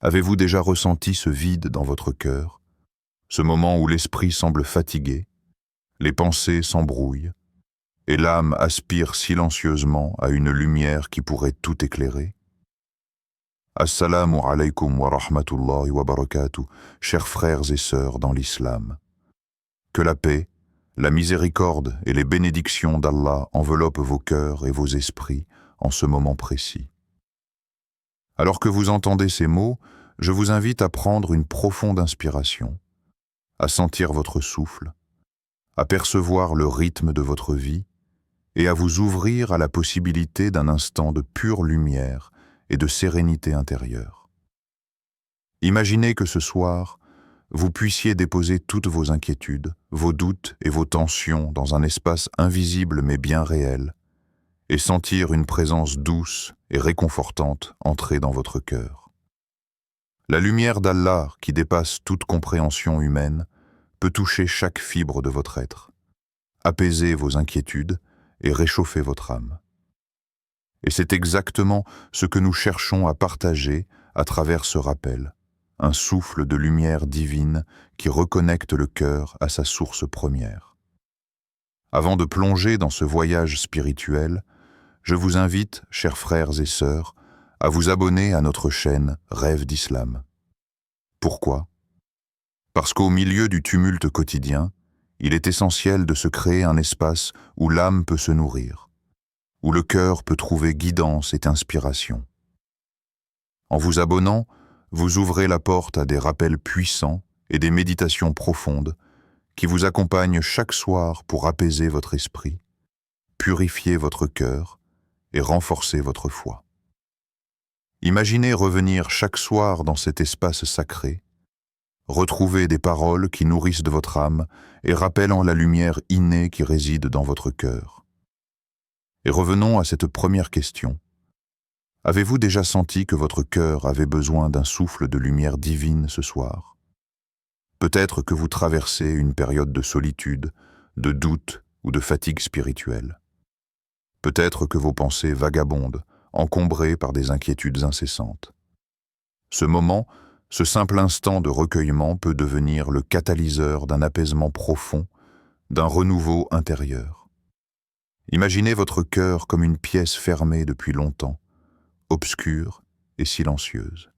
Avez-vous déjà ressenti ce vide dans votre cœur, ce moment où l'esprit semble fatigué, les pensées s'embrouillent, et l'âme aspire silencieusement à une lumière qui pourrait tout éclairer? Assalamu alaykum wa rahmatullahi wa barakatuh, chers frères et sœurs dans l'islam. Que la paix, la miséricorde et les bénédictions d'Allah enveloppent vos cœurs et vos esprits en ce moment précis. Alors que vous entendez ces mots, je vous invite à prendre une profonde inspiration, à sentir votre souffle, à percevoir le rythme de votre vie et à vous ouvrir à la possibilité d'un instant de pure lumière et de sérénité intérieure. Imaginez que ce soir, vous puissiez déposer toutes vos inquiétudes, vos doutes et vos tensions dans un espace invisible mais bien réel, et sentir une présence douce et réconfortante entrer dans votre cœur. La lumière d'Allah, qui dépasse toute compréhension humaine, peut toucher chaque fibre de votre être, apaiser vos inquiétudes et réchauffer votre âme. Et c'est exactement ce que nous cherchons à partager à travers ce rappel, un souffle de lumière divine qui reconnecte le cœur à sa source première. Avant de plonger dans ce voyage spirituel, je vous invite, chers frères et sœurs, à vous abonner à notre chaîne Rêve d'Islam. Pourquoi? Parce qu'au milieu du tumulte quotidien, il est essentiel de se créer un espace où l'âme peut se nourrir, où le cœur peut trouver guidance et inspiration. En vous abonnant, vous ouvrez la porte à des rappels puissants et des méditations profondes qui vous accompagnent chaque soir pour apaiser votre esprit, purifier votre cœur et renforcer votre foi. Imaginez revenir chaque soir dans cet espace sacré, retrouver des paroles qui nourrissent de votre âme et rappelant la lumière innée qui réside dans votre cœur. Et revenons à cette première question. Avez-vous déjà senti que votre cœur avait besoin d'un souffle de lumière divine ce soir? Peut-être que vous traversez une période de solitude, de doute ou de fatigue spirituelle. Peut-être que vos pensées vagabondent, encombrées par des inquiétudes incessantes. Ce moment, ce simple instant de recueillement peut devenir le catalyseur d'un apaisement profond, d'un renouveau intérieur. Imaginez votre cœur comme une pièce fermée depuis longtemps, obscure et silencieuse.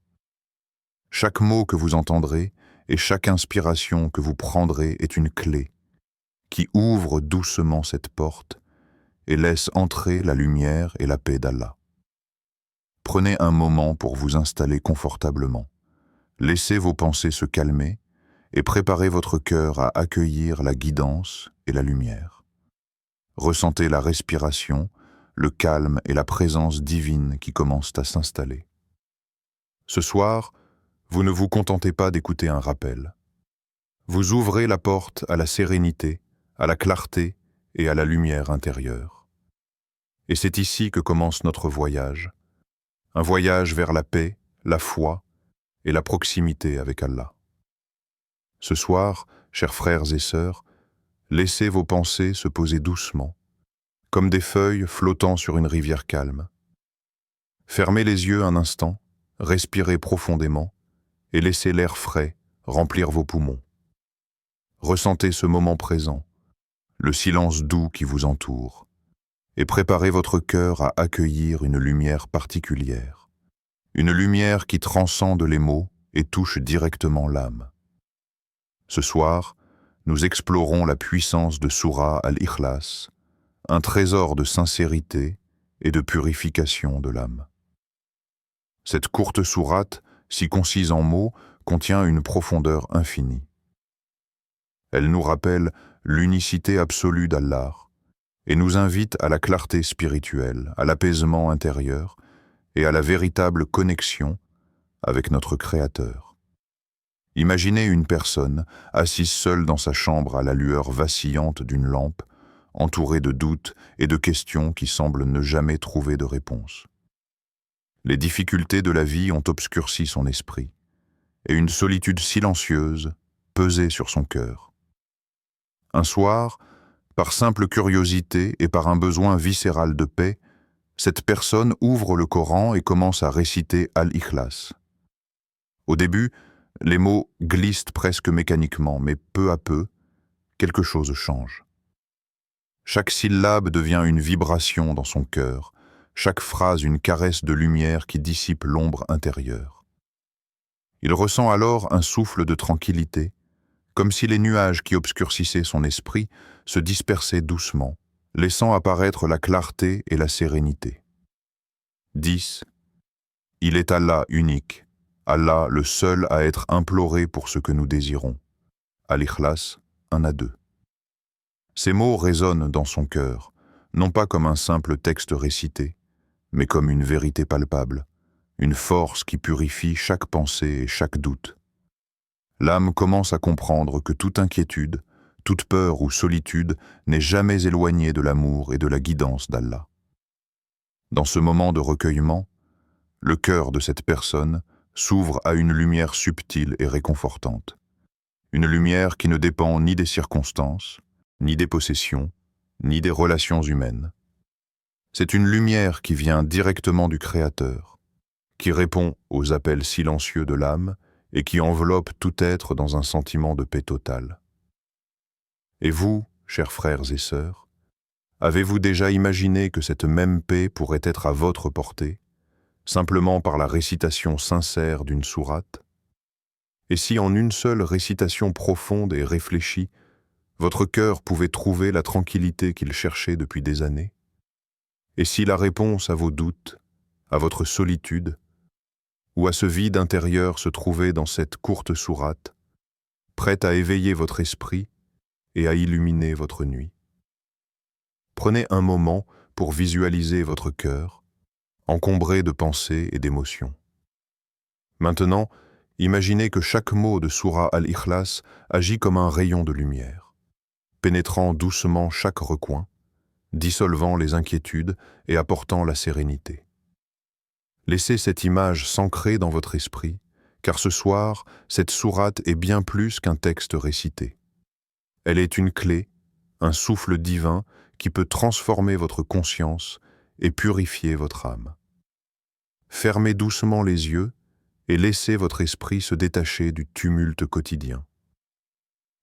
Chaque mot que vous entendrez et chaque inspiration que vous prendrez est une clé qui ouvre doucement cette porte et laisse entrer la lumière et la paix d'Allah. Prenez un moment pour vous installer confortablement. Laissez vos pensées se calmer et préparez votre cœur à accueillir la guidance et la lumière. Ressentez la respiration, le calme et la présence divine qui commencent à s'installer. Ce soir, vous ne vous contentez pas d'écouter un rappel. Vous ouvrez la porte à la sérénité, à la clarté et à la lumière intérieure. Et c'est ici que commence notre voyage, un voyage vers la paix, la foi et la proximité avec Allah. Ce soir, chers frères et sœurs, laissez vos pensées se poser doucement, comme des feuilles flottant sur une rivière calme. Fermez les yeux un instant, respirez profondément et laissez l'air frais remplir vos poumons. Ressentez ce moment présent, le silence doux qui vous entoure, et préparez votre cœur à accueillir une lumière particulière, une lumière qui transcende les mots et touche directement l'âme. Ce soir, nous explorons la puissance de Sourate Al-Ikhlas, un trésor de sincérité et de purification de l'âme. Cette courte sourate, si concise en mots, contient une profondeur infinie. Elle nous rappelle l'unicité absolue d'Allah et nous invite à la clarté spirituelle, à l'apaisement intérieur et à la véritable connexion avec notre Créateur. Imaginez une personne assise seule dans sa chambre à la lueur vacillante d'une lampe, entourée de doutes et de questions qui semblent ne jamais trouver de réponse. Les difficultés de la vie ont obscurci son esprit, et une solitude silencieuse pesait sur son cœur. Un soir, par simple curiosité et par un besoin viscéral de paix, cette personne ouvre le Coran et commence à réciter Al-Ikhlas. Au début, les mots glissent presque mécaniquement, mais peu à peu, quelque chose change. Chaque syllabe devient une vibration dans son cœur, chaque phrase une caresse de lumière qui dissipe l'ombre intérieure. Il ressent alors un souffle de tranquillité, comme si les nuages qui obscurcissaient son esprit se dispersaient doucement, laissant apparaître la clarté et la sérénité. 10. Il est Allah unique, Allah le seul à être imploré pour ce que nous désirons. Al-Ikhlas 1 à 2. Ces mots résonnent dans son cœur, non pas comme un simple texte récité, mais comme une vérité palpable, une force qui purifie chaque pensée et chaque doute. L'âme commence à comprendre que toute inquiétude, toute peur ou solitude n'est jamais éloignée de l'amour et de la guidance d'Allah. Dans ce moment de recueillement, le cœur de cette personne s'ouvre à une lumière subtile et réconfortante. Une lumière qui ne dépend ni des circonstances, ni des possessions, ni des relations humaines. C'est une lumière qui vient directement du Créateur, qui répond aux appels silencieux de l'âme et qui enveloppe tout être dans un sentiment de paix totale. Et vous, chers frères et sœurs, avez-vous déjà imaginé que cette même paix pourrait être à votre portée, simplement par la récitation sincère d'une sourate? Et si en une seule récitation profonde et réfléchie, votre cœur pouvait trouver la tranquillité qu'il cherchait depuis des années? Et si la réponse à vos doutes, à votre solitude, ou à ce vide intérieur se trouvait dans cette courte sourate, prête à éveiller votre esprit et à illuminer votre nuit? Prenez un moment pour visualiser votre cœur, encombré de pensées et d'émotions. Maintenant, imaginez que chaque mot de Sourate Al-Ikhlas agit comme un rayon de lumière, pénétrant doucement chaque recoin, dissolvant les inquiétudes et apportant la sérénité. Laissez cette image s'ancrer dans votre esprit, car ce soir, cette sourate est bien plus qu'un texte récité. Elle est une clé, un souffle divin qui peut transformer votre conscience et purifier votre âme. Fermez doucement les yeux et laissez votre esprit se détacher du tumulte quotidien.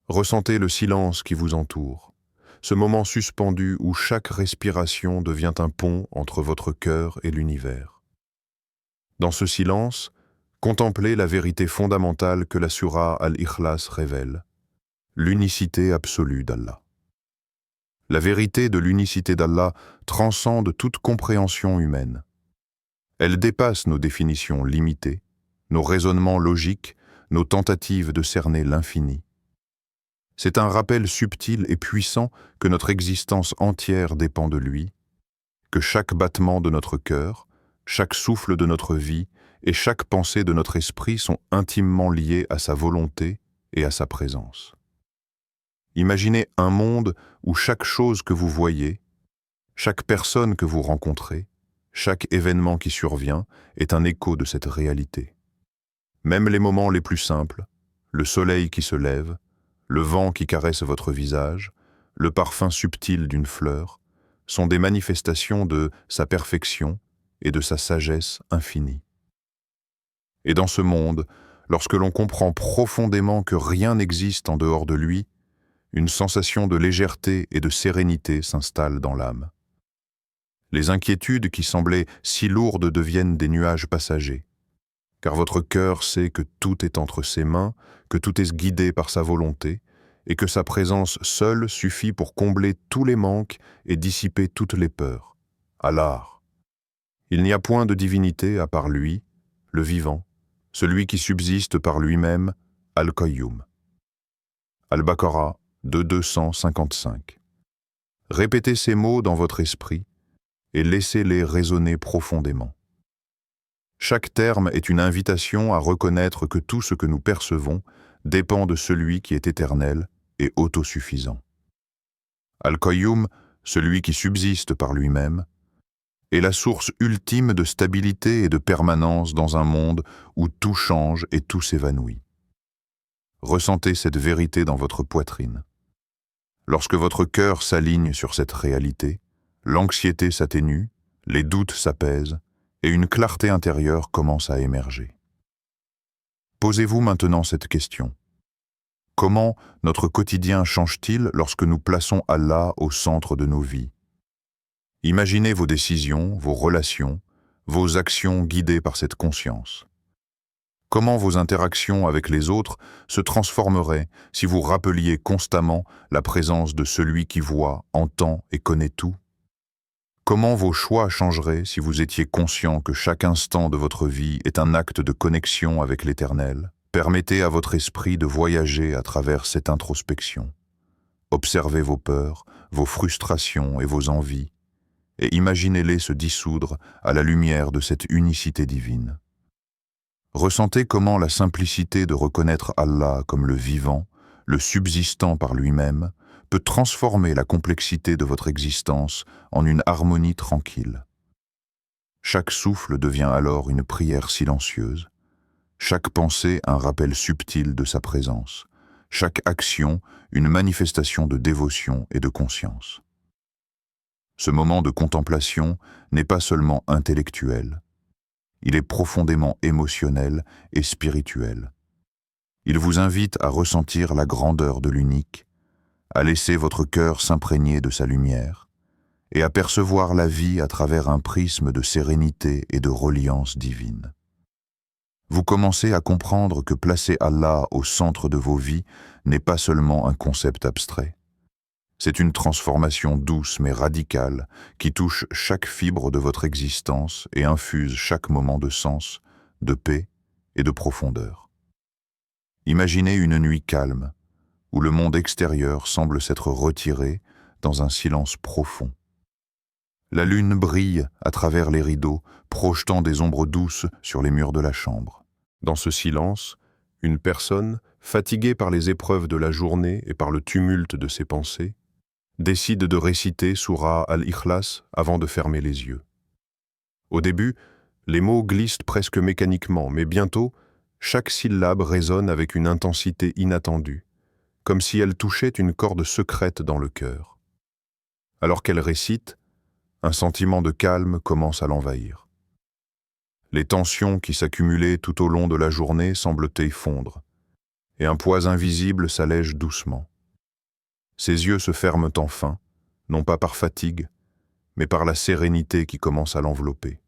Ressentez le silence qui vous entoure, ce moment suspendu où chaque respiration devient un pont entre votre cœur et l'univers. Dans ce silence, contemplez la vérité fondamentale que la Sourate Al-Ikhlas révèle, l'unicité absolue d'Allah. La vérité de l'unicité d'Allah transcende toute compréhension humaine. Elle dépasse nos définitions limitées, nos raisonnements logiques, nos tentatives de cerner l'infini. C'est un rappel subtil et puissant que notre existence entière dépend de lui, que chaque battement de notre cœur, chaque souffle de notre vie et chaque pensée de notre esprit sont intimement liés à sa volonté et à sa présence. Imaginez un monde où chaque chose que vous voyez, chaque personne que vous rencontrez, chaque événement qui survient est un écho de cette réalité. Même les moments les plus simples, le soleil qui se lève, le vent qui caresse votre visage, le parfum subtil d'une fleur, sont des manifestations de sa perfection et de sa sagesse infinie. Et dans ce monde, lorsque l'on comprend profondément que rien n'existe en dehors de lui, une sensation de légèreté et de sérénité s'installe dans l'âme. Les inquiétudes qui semblaient si lourdes deviennent des nuages passagers, car votre cœur sait que tout est entre ses mains, que tout est guidé par sa volonté, et que sa présence seule suffit pour combler tous les manques et dissiper toutes les peurs. Allah. Il n'y a point de divinité à part lui, le vivant, celui qui subsiste par lui-même, Al-Qayyum. Al-Baqarah 255. Répétez ces mots dans votre esprit et laissez-les résonner profondément. Chaque terme est une invitation à reconnaître que tout ce que nous percevons dépend de celui qui est éternel et autosuffisant. Al-Qayyum, celui qui subsiste par lui-même, est la source ultime de stabilité et de permanence dans un monde où tout change et tout s'évanouit. Ressentez cette vérité dans votre poitrine. Lorsque votre cœur s'aligne sur cette réalité, l'anxiété s'atténue, les doutes s'apaisent et une clarté intérieure commence à émerger. Posez-vous maintenant cette question. Comment notre quotidien change-t-il lorsque nous plaçons Allah au centre de nos vies? Imaginez vos décisions, vos relations, vos actions guidées par cette conscience. Comment vos interactions avec les autres se transformeraient si vous rappeliez constamment la présence de celui qui voit, entend et connaît tout? Comment vos choix changeraient si vous étiez conscient que chaque instant de votre vie est un acte de connexion avec l'Éternel? Permettez à votre esprit de voyager à travers cette introspection. Observez vos peurs, vos frustrations et vos envies, et imaginez-les se dissoudre à la lumière de cette unicité divine. Ressentez comment la simplicité de reconnaître Allah comme le vivant, le subsistant par lui-même, peut transformer la complexité de votre existence en une harmonie tranquille. Chaque souffle devient alors une prière silencieuse, chaque pensée un rappel subtil de sa présence, chaque action une manifestation de dévotion et de conscience. Ce moment de contemplation n'est pas seulement intellectuel, il est profondément émotionnel et spirituel. Il vous invite à ressentir la grandeur de l'unique, à laisser votre cœur s'imprégner de sa lumière et à percevoir la vie à travers un prisme de sérénité et de reliance divine. Vous commencez à comprendre que placer Allah au centre de vos vies n'est pas seulement un concept abstrait. C'est une transformation douce mais radicale qui touche chaque fibre de votre existence et infuse chaque moment de sens, de paix et de profondeur. Imaginez une nuit calme, où le monde extérieur semble s'être retiré dans un silence profond. La lune brille à travers les rideaux, projetant des ombres douces sur les murs de la chambre. Dans ce silence, une personne, fatiguée par les épreuves de la journée et par le tumulte de ses pensées, décide de réciter Sourate Al-Ikhlas avant de fermer les yeux. Au début, les mots glissent presque mécaniquement, mais bientôt, chaque syllabe résonne avec une intensité inattendue, comme si elle touchait une corde secrète dans le cœur. Alors qu'elle récite, un sentiment de calme commence à l'envahir. Les tensions qui s'accumulaient tout au long de la journée semblent effondrer, et un poids invisible s'allège doucement. Ses yeux se ferment enfin, non pas par fatigue, mais par la sérénité qui commence à l'envelopper.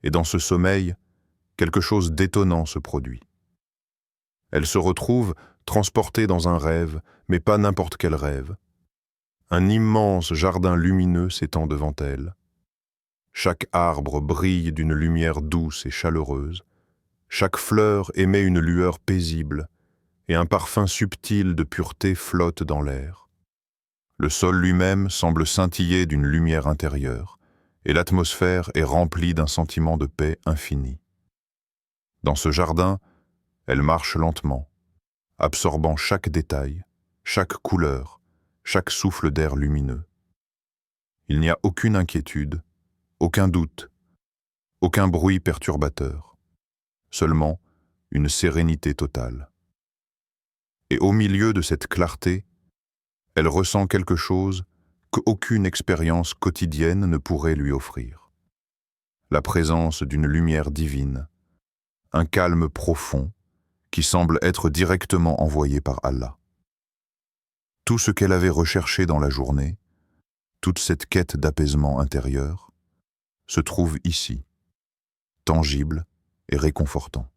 Et dans ce sommeil, quelque chose d'étonnant se produit. Elle se retrouve transportée dans un rêve, mais pas n'importe quel rêve. Un immense jardin lumineux s'étend devant elle. Chaque arbre brille d'une lumière douce et chaleureuse. Chaque fleur émet une lueur paisible, et un parfum subtil de pureté flotte dans l'air. Le sol lui-même semble scintiller d'une lumière intérieure, et l'atmosphère est remplie d'un sentiment de paix infinie. Dans ce jardin, elle marche lentement, absorbant chaque détail, chaque couleur, chaque souffle d'air lumineux. Il n'y a aucune inquiétude, aucun doute, aucun bruit perturbateur, seulement une sérénité totale. Et au milieu de cette clarté, elle ressent quelque chose qu'aucune expérience quotidienne ne pourrait lui offrir. La présence d'une lumière divine, un calme profond qui semble être directement envoyé par Allah. Tout ce qu'elle avait recherché dans la journée, toute cette quête d'apaisement intérieur, se trouve ici, tangible et réconfortant.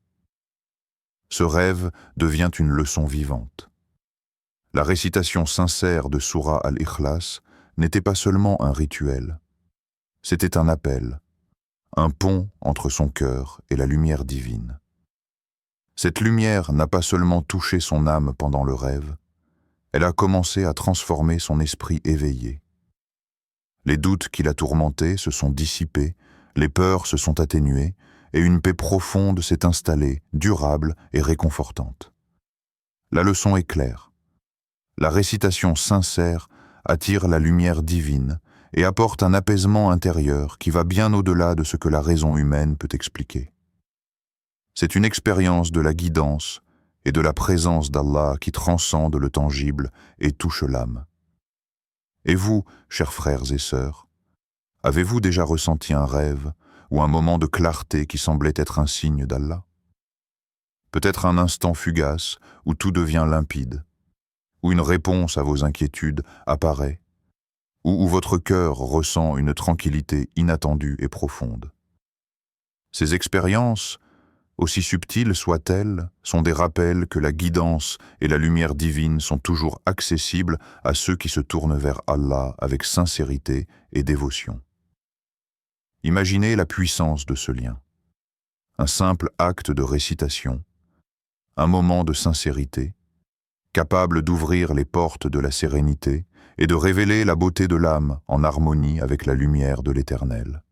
Ce rêve devient une leçon vivante. La récitation sincère de Sourate Al-Ikhlas n'était pas seulement un rituel, c'était un appel, un pont entre son cœur et la lumière divine. Cette lumière n'a pas seulement touché son âme pendant le rêve, elle a commencé à transformer son esprit éveillé. Les doutes qui la tourmentaient se sont dissipés, les peurs se sont atténuées, et une paix profonde s'est installée, durable et réconfortante. La leçon est claire. La récitation sincère attire la lumière divine et apporte un apaisement intérieur qui va bien au-delà de ce que la raison humaine peut expliquer. C'est une expérience de la guidance et de la présence d'Allah qui transcende le tangible et touche l'âme. Et vous, chers frères et sœurs, avez-vous déjà ressenti un rêve ou un moment de clarté qui semblait être un signe d'Allah? Peut-être un instant fugace où tout devient limpide, où une réponse à vos inquiétudes apparaît, où votre cœur ressent une tranquillité inattendue et profonde. Ces expériences, aussi subtiles soient-elles, sont des rappels que la guidance et la lumière divine sont toujours accessibles à ceux qui se tournent vers Allah avec sincérité et dévotion. Imaginez la puissance de ce lien. Un simple acte de récitation, un moment de sincérité, capable d'ouvrir les portes de la sérénité et de révéler la beauté de l'âme en harmonie avec la lumière de l'Éternel.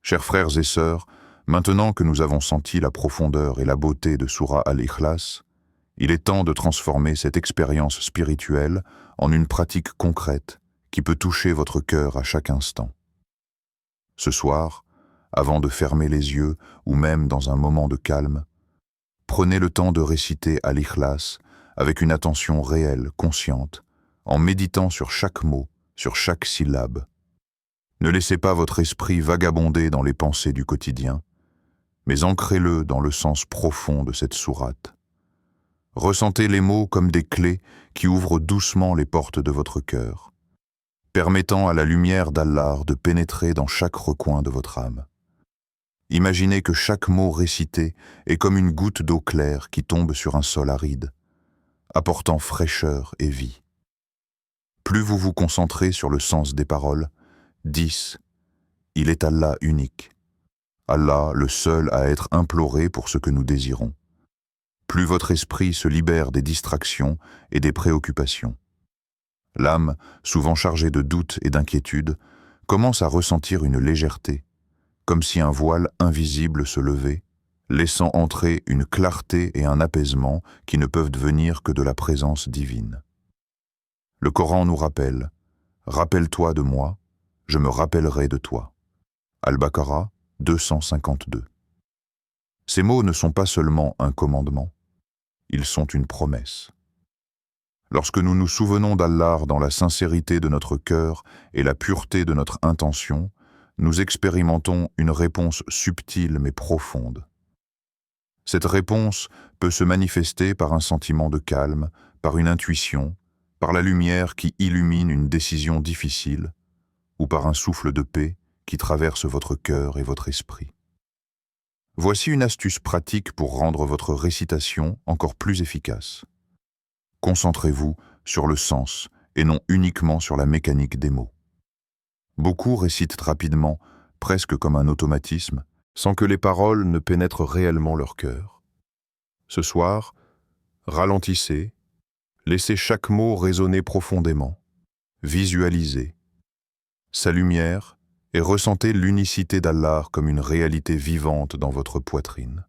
Chers frères et sœurs, maintenant que nous avons senti la profondeur et la beauté de Sourate Al-Ikhlas, il est temps de transformer cette expérience spirituelle en une pratique concrète qui peut toucher votre cœur à chaque instant. Ce soir, avant de fermer les yeux ou même dans un moment de calme, prenez le temps de réciter Al-Ikhlas avec une attention réelle, consciente, en méditant sur chaque mot, sur chaque syllabe. Ne laissez pas votre esprit vagabonder dans les pensées du quotidien, mais ancrez-le dans le sens profond de cette sourate. Ressentez les mots comme des clés qui ouvrent doucement les portes de votre cœur, permettant à la lumière d'Allah de pénétrer dans chaque recoin de votre âme. Imaginez que chaque mot récité est comme une goutte d'eau claire qui tombe sur un sol aride, apportant fraîcheur et vie. Plus vous vous concentrez sur le sens des paroles, 10. Il est Allah unique. Allah, le seul à être imploré pour ce que nous désirons. Plus votre esprit se libère des distractions et des préoccupations. L'âme, souvent chargée de doutes et d'inquiétudes, commence à ressentir une légèreté, comme si un voile invisible se levait, laissant entrer une clarté et un apaisement qui ne peuvent venir que de la présence divine. Le Coran nous rappelle « Rappelle-toi de moi, je me rappellerai de toi ». Al-Baqarah 252. Ces mots ne sont pas seulement un commandement, ils sont une promesse. Lorsque nous nous souvenons d'Allah dans la sincérité de notre cœur et la pureté de notre intention, nous expérimentons une réponse subtile mais profonde. Cette réponse peut se manifester par un sentiment de calme, par une intuition, par la lumière qui illumine une décision difficile, ou par un souffle de paix qui traverse votre cœur et votre esprit. Voici une astuce pratique pour rendre votre récitation encore plus efficace. Concentrez-vous sur le sens et non uniquement sur la mécanique des mots. Beaucoup récitent rapidement, presque comme un automatisme, sans que les paroles ne pénètrent réellement leur cœur. Ce soir, ralentissez, laissez chaque mot résonner profondément, visualisez sa lumière et ressentez l'unicité d'Allah comme une réalité vivante dans votre poitrine.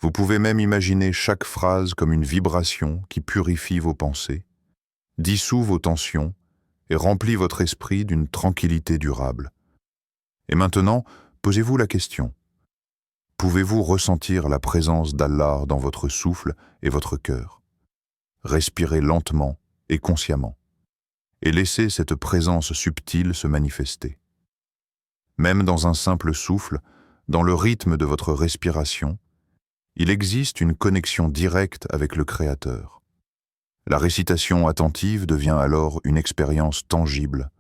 Vous pouvez même imaginer chaque phrase comme une vibration qui purifie vos pensées, dissout vos tensions et remplit votre esprit d'une tranquillité durable. Et maintenant, posez-vous la question. Pouvez-vous ressentir la présence d'Allah dans votre souffle et votre cœur? Respirez lentement et consciemment, et laissez cette présence subtile se manifester. Même dans un simple souffle, dans le rythme de votre respiration, il existe une connexion directe avec le Créateur. La récitation attentive devient alors une expérience tangible,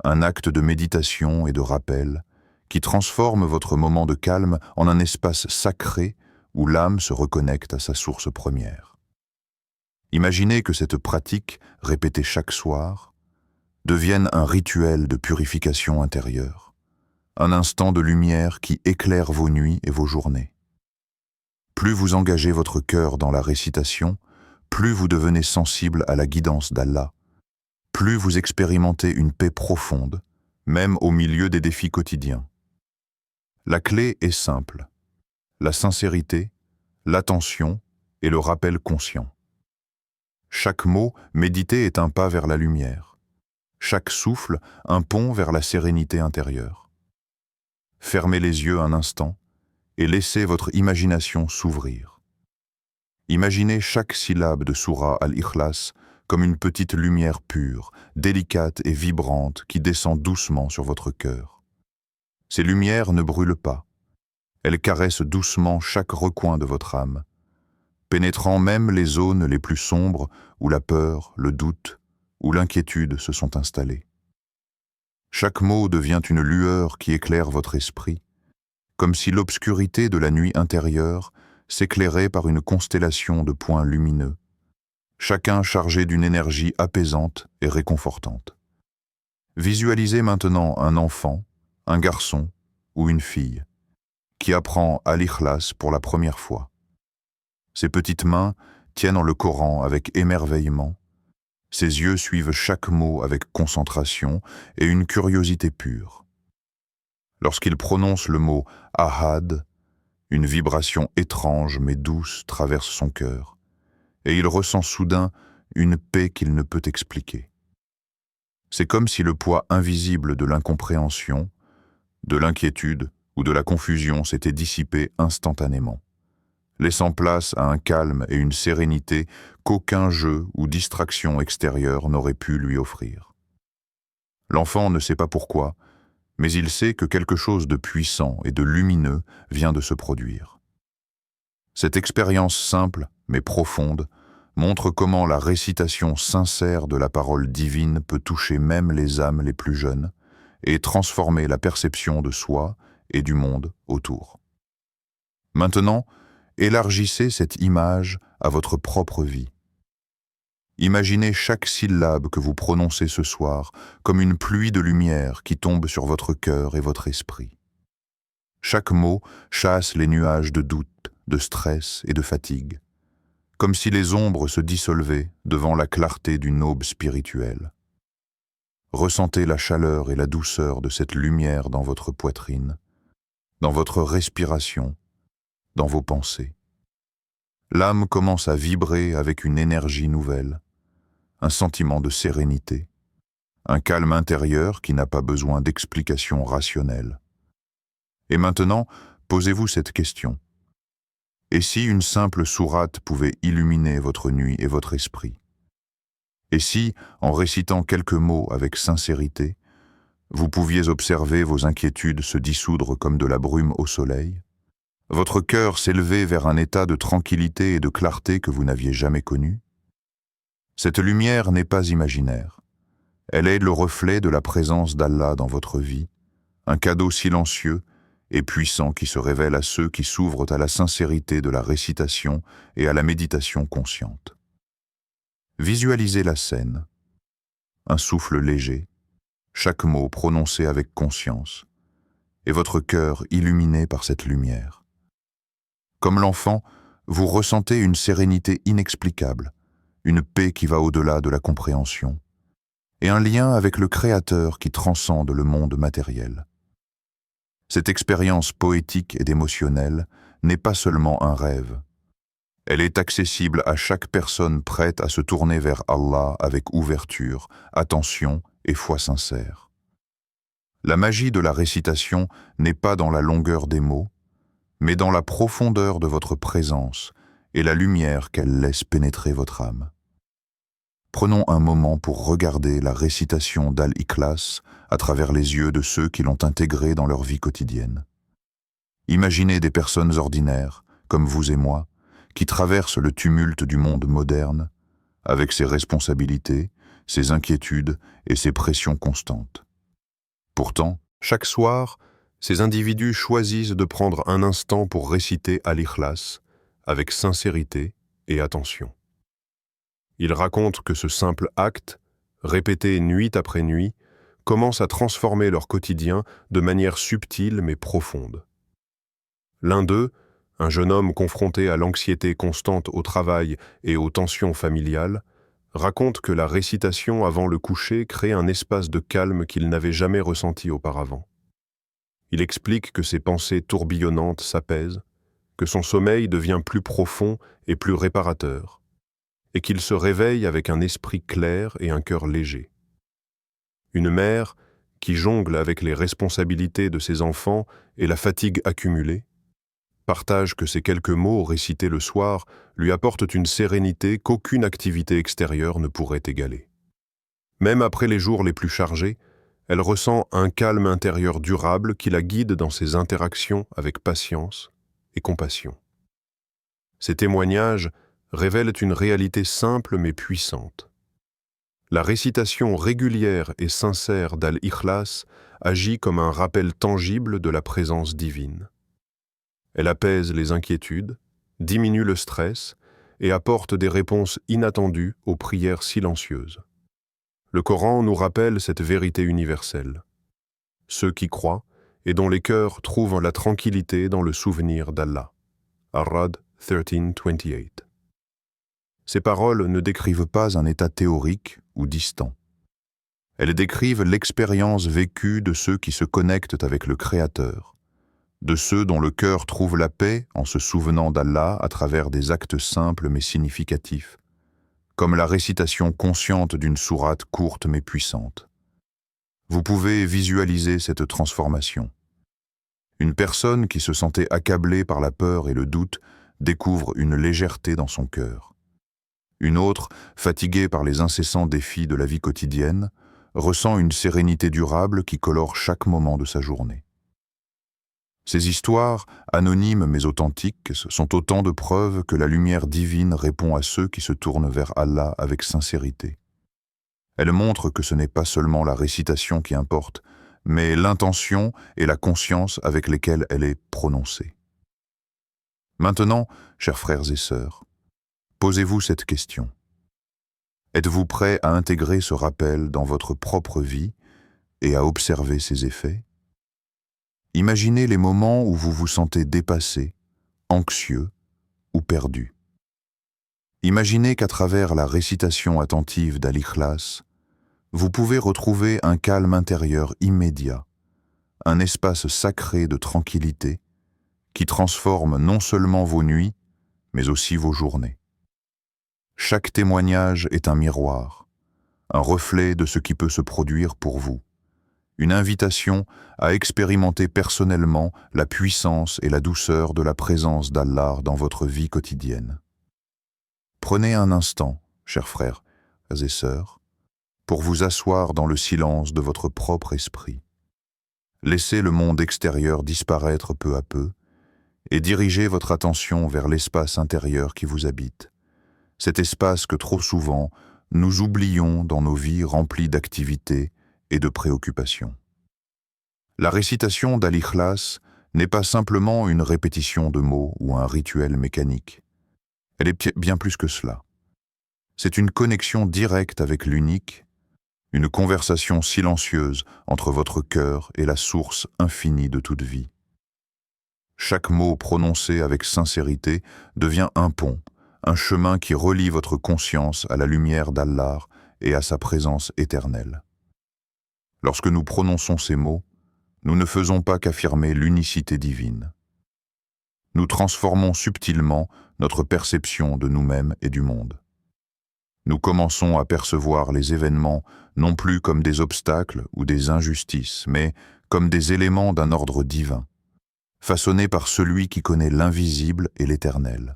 un acte de méditation et de rappel qui transforme votre moment de calme en un espace sacré où l'âme se reconnecte à sa source première. Imaginez que cette pratique, répétée chaque soir, devienne un rituel de purification intérieure, un instant de lumière qui éclaire vos nuits et vos journées. Plus vous engagez votre cœur dans la récitation, plus vous devenez sensible à la guidance d'Allah, plus vous expérimentez une paix profonde, même au milieu des défis quotidiens. La clé est simple, la sincérité, l'attention et le rappel conscient. Chaque mot médité est un pas vers la lumière, chaque souffle un pont vers la sérénité intérieure. Fermez les yeux un instant et laissez votre imagination s'ouvrir. Imaginez chaque syllabe de Sourate Al-Ikhlas comme une petite lumière pure, délicate et vibrante qui descend doucement sur votre cœur. Ces lumières ne brûlent pas. Elle caresse doucement chaque recoin de votre âme, pénétrant même les zones les plus sombres où la peur, le doute ou l'inquiétude se sont installés. Chaque mot devient une lueur qui éclaire votre esprit, comme si l'obscurité de la nuit intérieure s'éclairait par une constellation de points lumineux, chacun chargé d'une énergie apaisante et réconfortante. Visualisez maintenant un enfant, un garçon ou une fille, qui apprend à l'ikhlas pour la première fois. Ses petites mains tiennent le Coran avec émerveillement, ses yeux suivent chaque mot avec concentration et une curiosité pure. Lorsqu'il prononce le mot « ahad », une vibration étrange mais douce traverse son cœur, et il ressent soudain une paix qu'il ne peut expliquer. C'est comme si le poids invisible de l'incompréhension, de l'inquiétude ou de la confusion s'était dissipé instantanément, laissant place à un calme et une sérénité qu'aucun jeu ou distraction extérieure n'aurait pu lui offrir. L'enfant ne sait pas pourquoi, mais il sait que quelque chose de puissant et de lumineux vient de se produire. Cette expérience simple, mais profonde, montre comment la récitation sincère de la parole divine peut toucher même les âmes les plus jeunes et transformer la perception de soi et du monde autour. Maintenant, élargissez cette image à votre propre vie. Imaginez chaque syllabe que vous prononcez ce soir comme une pluie de lumière qui tombe sur votre cœur et votre esprit. Chaque mot chasse les nuages de doute, de stress et de fatigue, comme si les ombres se dissolvaient devant la clarté d'une aube spirituelle. Ressentez la chaleur et la douceur de cette lumière dans votre poitrine, dans votre respiration, dans vos pensées. L'âme commence à vibrer avec une énergie nouvelle, un sentiment de sérénité, un calme intérieur qui n'a pas besoin d'explications rationnelles. Et maintenant, posez-vous cette question. Et si une simple sourate pouvait illuminer votre nuit et votre esprit? Et si, en récitant quelques mots avec sincérité, vous pouviez observer vos inquiétudes se dissoudre comme de la brume au soleil, votre cœur s'élever vers un état de tranquillité et de clarté que vous n'aviez jamais connu? Cette lumière n'est pas imaginaire. Elle est le reflet de la présence d'Allah dans votre vie, un cadeau silencieux et puissant qui se révèle à ceux qui s'ouvrent à la sincérité de la récitation et à la méditation consciente. Visualisez la scène. Un souffle léger, chaque mot prononcé avec conscience, et votre cœur illuminé par cette lumière. Comme l'enfant, vous ressentez une sérénité inexplicable, une paix qui va au-delà de la compréhension, et un lien avec le Créateur qui transcende le monde matériel. Cette expérience poétique et émotionnelle n'est pas seulement un rêve. Elle est accessible à chaque personne prête à se tourner vers Allah avec ouverture, attention et foi sincère. La magie de la récitation n'est pas dans la longueur des mots, mais dans la profondeur de votre présence et la lumière qu'elle laisse pénétrer votre âme. Prenons un moment pour regarder la récitation d'Al-Ikhlas à travers les yeux de ceux qui l'ont intégrée dans leur vie quotidienne. Imaginez des personnes ordinaires, comme vous et moi, qui traversent le tumulte du monde moderne, avec ses responsabilités, ses inquiétudes et ses pressions constantes. Pourtant, chaque soir, ces individus choisissent de prendre un instant pour réciter Al-Ikhlas avec sincérité et attention. Ils racontent que ce simple acte, répété nuit après nuit, commence à transformer leur quotidien de manière subtile mais profonde. L'un d'eux, un jeune homme confronté à l'anxiété constante au travail et aux tensions familiales, raconte que la récitation avant le coucher crée un espace de calme qu'il n'avait jamais ressenti auparavant. Il explique que ses pensées tourbillonnantes s'apaisent, que son sommeil devient plus profond et plus réparateur, et qu'il se réveille avec un esprit clair et un cœur léger. Une mère, qui jongle avec les responsabilités de ses enfants et la fatigue accumulée, partage que ces quelques mots récités le soir lui apportent une sérénité qu'aucune activité extérieure ne pourrait égaler. Même après les jours les plus chargés, Elle ressent un calme intérieur durable qui la guide dans ses interactions avec patience et compassion. Ces témoignages révèlent une réalité simple mais puissante. La récitation régulière et sincère d'Al-Ikhlas agit comme un rappel tangible de la présence divine. Elle apaise les inquiétudes, diminue le stress et apporte des réponses inattendues aux prières silencieuses. Le Coran nous rappelle cette vérité universelle. Ceux qui croient et dont les cœurs trouvent la tranquillité dans le souvenir d'Allah. Ar-Ra'd 13:28. Ces paroles ne décrivent pas un état théorique ou distant. Elles décrivent l'expérience vécue de ceux qui se connectent avec le Créateur, de ceux dont le cœur trouve la paix en se souvenant d'Allah à travers des actes simples mais significatifs, comme la récitation consciente d'une sourate courte mais puissante. Vous pouvez visualiser cette transformation. Une personne qui se sentait accablée par la peur et le doute découvre une légèreté dans son cœur. Une autre, fatiguée par les incessants défis de la vie quotidienne, ressent une sérénité durable qui colore chaque moment de sa journée. Ces histoires, anonymes mais authentiques, sont autant de preuves que la lumière divine répond à ceux qui se tournent vers Allah avec sincérité. Elles montrent que ce n'est pas seulement la récitation qui importe, mais l'intention et la conscience avec lesquelles elle est prononcée. Maintenant, chers frères et sœurs, posez-vous cette question. Êtes-vous prêts à intégrer ce rappel dans votre propre vie et à observer ses effets? Imaginez les moments où vous vous sentez dépassé, anxieux ou perdu. Imaginez qu'à travers la récitation attentive d'Al-Ikhlas, vous pouvez retrouver un calme intérieur immédiat, un espace sacré de tranquillité qui transforme non seulement vos nuits, mais aussi vos journées. Chaque témoignage est un miroir, un reflet de ce qui peut se produire pour vous, une invitation à expérimenter personnellement la puissance et la douceur de la présence d'Allah dans votre vie quotidienne. Prenez un instant, chers frères et sœurs, pour vous asseoir dans le silence de votre propre esprit. Laissez le monde extérieur disparaître peu à peu et dirigez votre attention vers l'espace intérieur qui vous habite, cet espace que trop souvent nous oublions dans nos vies remplies d'activités et de préoccupations. La récitation d'Al-Ikhlas n'est pas simplement une répétition de mots ou un rituel mécanique. Elle est bien plus que cela. C'est une connexion directe avec l'unique, une conversation silencieuse entre votre cœur et la source infinie de toute vie. Chaque mot prononcé avec sincérité devient un pont, un chemin qui relie votre conscience à la lumière d'Allah et à sa présence éternelle. Lorsque nous prononçons ces mots, nous ne faisons pas qu'affirmer l'unicité divine. Nous transformons subtilement notre perception de nous-mêmes et du monde. Nous commençons à percevoir les événements non plus comme des obstacles ou des injustices, mais comme des éléments d'un ordre divin, façonnés par celui qui connaît l'invisible et l'éternel.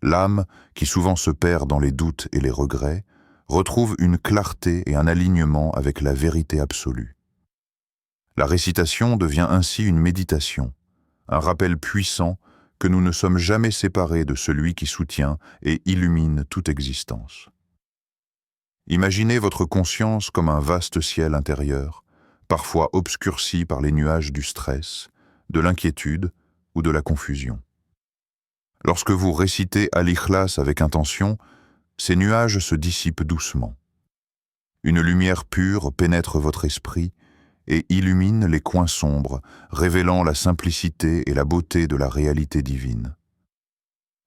L'âme, qui souvent se perd dans les doutes et les regrets, retrouve une clarté et un alignement avec la vérité absolue. La récitation devient ainsi une méditation, un rappel puissant que nous ne sommes jamais séparés de celui qui soutient et illumine toute existence. Imaginez votre conscience comme un vaste ciel intérieur, parfois obscurci par les nuages du stress, de l'inquiétude ou de la confusion. Lorsque vous récitez Al-Ikhlas avec intention, ces nuages se dissipent doucement. Une lumière pure pénètre votre esprit et illumine les coins sombres, révélant la simplicité et la beauté de la réalité divine.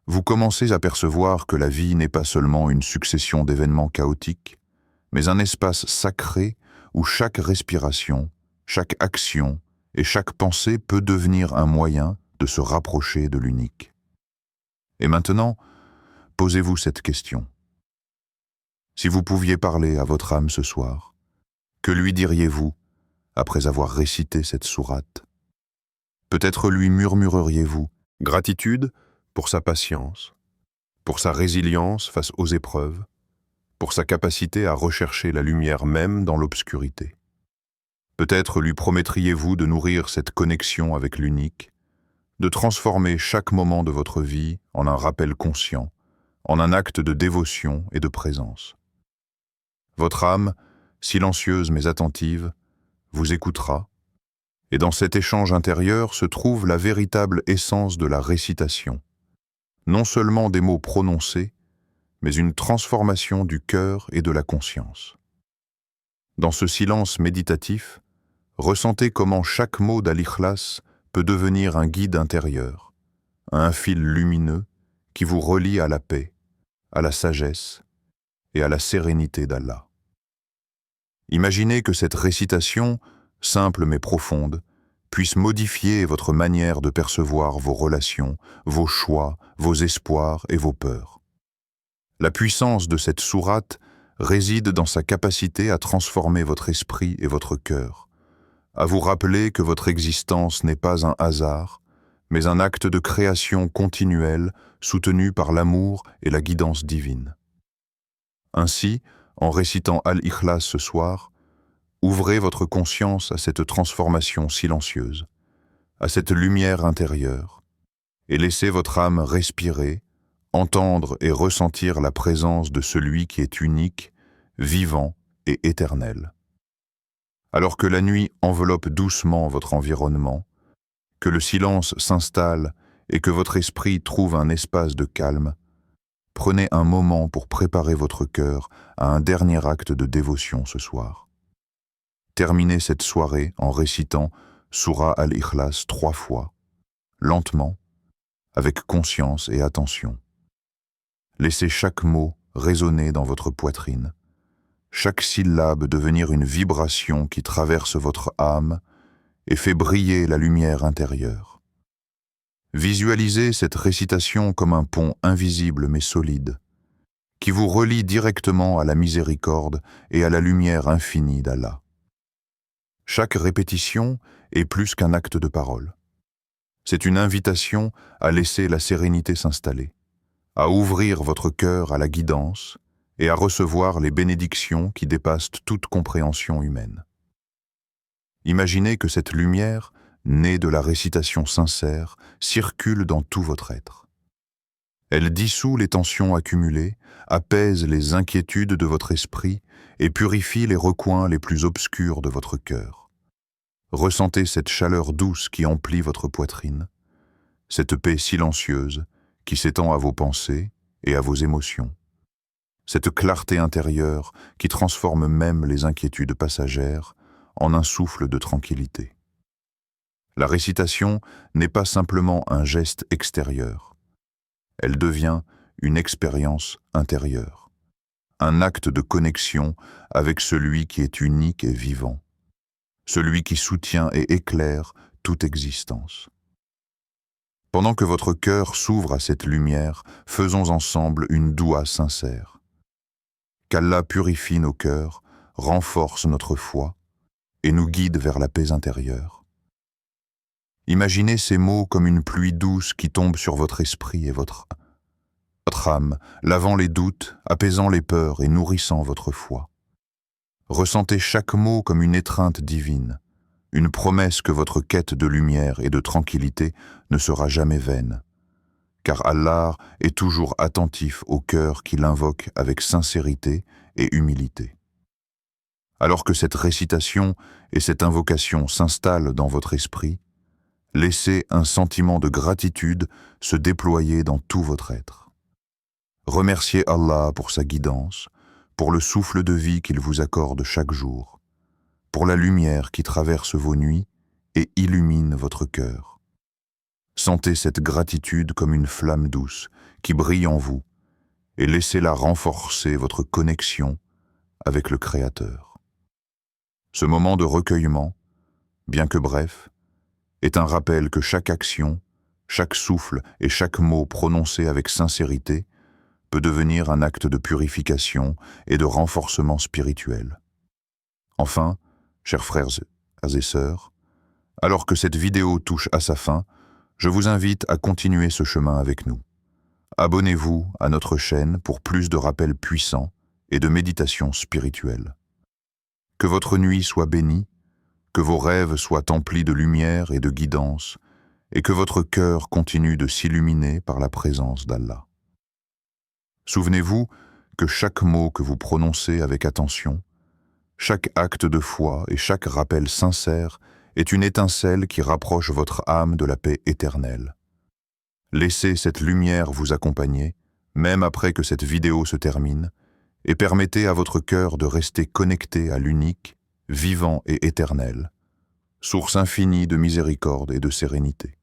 Vous commencez à percevoir que la vie n'est pas seulement une succession d'événements chaotiques, mais un espace sacré où chaque respiration, chaque action et chaque pensée peut devenir un moyen de se rapprocher de l'unique. Et maintenant, posez-vous cette question. Si vous pouviez parler à votre âme ce soir, que lui diriez-vous après avoir récité cette sourate? Peut-être lui murmureriez-vous gratitude pour sa patience, pour sa résilience face aux épreuves, pour sa capacité à rechercher la lumière même dans l'obscurité. Peut-être lui promettriez-vous de nourrir cette connexion avec l'unique, de transformer chaque moment de votre vie en un rappel conscient, en un acte de dévotion et de présence. Votre âme, silencieuse mais attentive, vous écoutera, et dans cet échange intérieur se trouve la véritable essence de la récitation. Non seulement des mots prononcés, mais une transformation du cœur et de la conscience. Dans ce silence méditatif, ressentez comment chaque mot d'Al-Ikhlas peut devenir un guide intérieur, un fil lumineux qui vous relie à la paix, à la sagesse et à la sérénité d'Allah. Imaginez que cette récitation, simple mais profonde, puisse modifier votre manière de percevoir vos relations, vos choix, vos espoirs et vos peurs. La puissance de cette sourate réside dans sa capacité à transformer votre esprit et votre cœur, à vous rappeler que votre existence n'est pas un hasard, mais un acte de création continuelle soutenu par l'amour et la guidance divine. Ainsi, en récitant Al-Ikhlas ce soir, ouvrez votre conscience à cette transformation silencieuse, à cette lumière intérieure, et laissez votre âme respirer, entendre et ressentir la présence de celui qui est unique, vivant et éternel. Alors que la nuit enveloppe doucement votre environnement, que le silence s'installe et que votre esprit trouve un espace de calme, prenez un moment pour préparer votre cœur à un dernier acte de dévotion ce soir. Terminez cette soirée en récitant Soura Al-Ikhlas 3 fois, lentement, avec conscience et attention. Laissez chaque mot résonner dans votre poitrine, chaque syllabe devenir une vibration qui traverse votre âme et fait briller la lumière intérieure. Visualisez cette récitation comme un pont invisible mais solide, qui vous relie directement à la miséricorde et à la lumière infinie d'Allah. Chaque répétition est plus qu'un acte de parole. C'est une invitation à laisser la sérénité s'installer, à ouvrir votre cœur à la guidance et à recevoir les bénédictions qui dépassent toute compréhension humaine. Imaginez que cette lumière, née de la récitation sincère, circule dans tout votre être. Elle dissout les tensions accumulées, apaise les inquiétudes de votre esprit et purifie les recoins les plus obscurs de votre cœur. Ressentez cette chaleur douce qui emplit votre poitrine, cette paix silencieuse qui s'étend à vos pensées et à vos émotions, cette clarté intérieure qui transforme même les inquiétudes passagères en un souffle de tranquillité. La récitation n'est pas simplement un geste extérieur. Elle devient une expérience intérieure, un acte de connexion avec celui qui est unique et vivant, celui qui soutient et éclaire toute existence. Pendant que votre cœur s'ouvre à cette lumière, faisons ensemble une doua sincère. Qu'Allah purifie nos cœurs, renforce notre foi et nous guide vers la paix intérieure. Imaginez ces mots comme une pluie douce qui tombe sur votre esprit et votre âme, lavant les doutes, apaisant les peurs et nourrissant votre foi. Ressentez chaque mot comme une étreinte divine, une promesse que votre quête de lumière et de tranquillité ne sera jamais vaine, car Allah est toujours attentif au cœur qui l'invoque avec sincérité et humilité. Alors que cette récitation et cette invocation s'installent dans votre esprit, laissez un sentiment de gratitude se déployer dans tout votre être. Remerciez Allah pour sa guidance, pour le souffle de vie qu'il vous accorde chaque jour, pour la lumière qui traverse vos nuits et illumine votre cœur. Sentez cette gratitude comme une flamme douce qui brille en vous et laissez-la renforcer votre connexion avec le Créateur. Ce moment de recueillement, bien que bref, est un rappel que chaque action, chaque souffle et chaque mot prononcé avec sincérité peut devenir un acte de purification et de renforcement spirituel. Enfin, chers frères et sœurs, alors que cette vidéo touche à sa fin, je vous invite à continuer ce chemin avec nous. Abonnez-vous à notre chaîne pour plus de rappels puissants et de méditations spirituelles. Que votre nuit soit bénie, que vos rêves soient emplis de lumière et de guidance, et que votre cœur continue de s'illuminer par la présence d'Allah. Souvenez-vous que chaque mot que vous prononcez avec attention, chaque acte de foi et chaque rappel sincère est une étincelle qui rapproche votre âme de la paix éternelle. Laissez cette lumière vous accompagner, même après que cette vidéo se termine, et permettez à votre cœur de rester connecté à l'unique, vivant et éternel, source infinie de miséricorde et de sérénité.